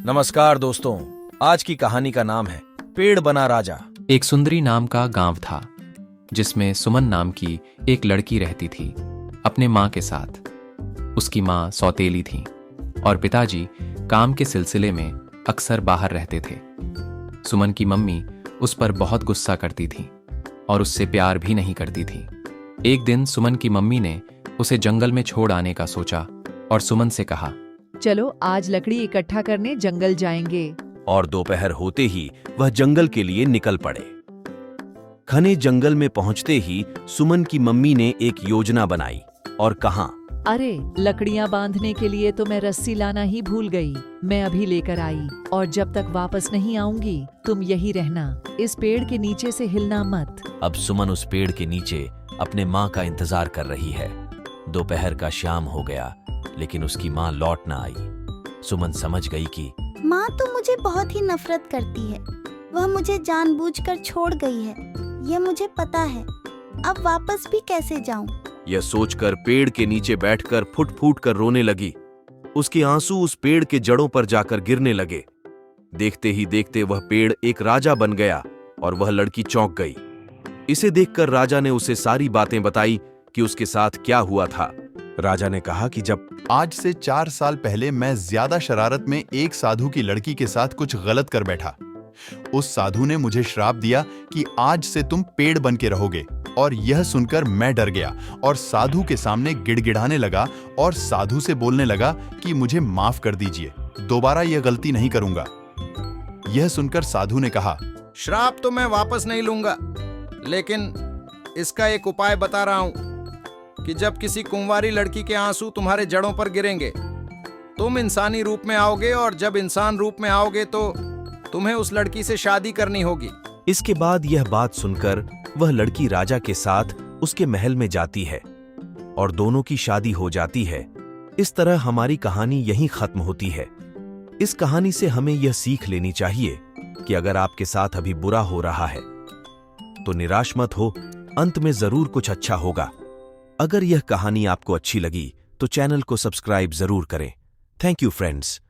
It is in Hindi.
नमस्कार दोस्तों, आज की कहानी का नाम है पेड़ बना राजा। एक सुंदरी नाम का गांव था जिसमें सुमन नाम की एक लड़की रहती थी अपने माँ के साथ। उसकी माँ सौतेली थी और पिताजी काम के सिलसिले में अक्सर बाहर रहते थे। सुमन की मम्मी उस पर बहुत गुस्सा करती थी और उससे प्यार भी नहीं करती थी। एक दिन सुमन की मम्मी ने उसे जंगल में छोड़ आने का सोचा और सुमन से कहा, चलो आज लकड़ी इकट्ठा करने जंगल जाएंगे। और दोपहर होते ही वह जंगल के लिए निकल पड़े। घने जंगल में पहुंचते ही सुमन की मम्मी ने एक योजना बनाई और कहा, अरे लकड़ियां बांधने के लिए तो मैं रस्सी लाना ही भूल गई। मैं अभी लेकर आई और जब तक वापस नहीं आऊंगी तुम यही रहना, इस पेड़ के नीचे से हिलना मत। अब सुमन उस पेड़ के नीचे अपने माँ का इंतजार कर रही है। दोपहर का शाम हो गया लेकिन उसकी माँ लौट न आई। सुमन समझ गई कि माँ तो मुझे बहुत ही नफरत करती है। वह मुझे जानबूझकर छोड़ गई है, यह मुझे पता है। अब वापस भी कैसे जाऊं? यह सोचकर पेड़ के नीचे बैठकर फुट फूट कर रोने लगी। उसके आंसू उस पेड़ के जड़ों पर जाकर गिरने लगे। देखते ही देखते वह पेड़ एक राजा बन गया और वह लड़की चौंक गई। इसे देखकर राजा ने उसे सारी बातें बताई कि उसके साथ क्या हुआ था। राजा ने कहा कि जब आज से 4 साल पहले मैं ज्यादा शरारत में एक साधु की लड़की के साथ कुछ गलत कर बैठा। उस साधु ने मुझे श्राप दिया कि आज से तुम पेड़ बन के रहोगे, और यह सुनकर मैं डर गया और साधु के सामने गिड़गिड़ाने लगा और साधु से बोलने लगा कि मुझे माफ कर दीजिए, दोबारा यह गलती नहीं करूंगा। यह सुनकर साधु ने कहा, श्राप तो मैं वापस नहीं लूंगा, लेकिन इसका एक उपाय बता रहा हूं कि जब किसी कुंवारी लड़की के आंसू तुम्हारे जड़ों पर गिरेंगे, तुम इंसानी रूप में आओगे, और जब इंसान रूप में आओगे तो तुम्हें उस लड़की से शादी करनी होगी। इसके बाद यह बात सुनकर वह लड़की राजा के साथ उसके महल में जाती है और दोनों की शादी हो जाती है। इस तरह हमारी कहानी यहीं खत्म होती है। इस कहानी से हमें यह सीख लेनी चाहिए कि अगर आपके साथ अभी बुरा हो रहा है तो निराश मत हो, अंत में जरूर कुछ अच्छा होगा। अगर यह कहानी आपको अच्छी लगी तो चैनल को सब्सक्राइब जरूर करें। Thank you friends.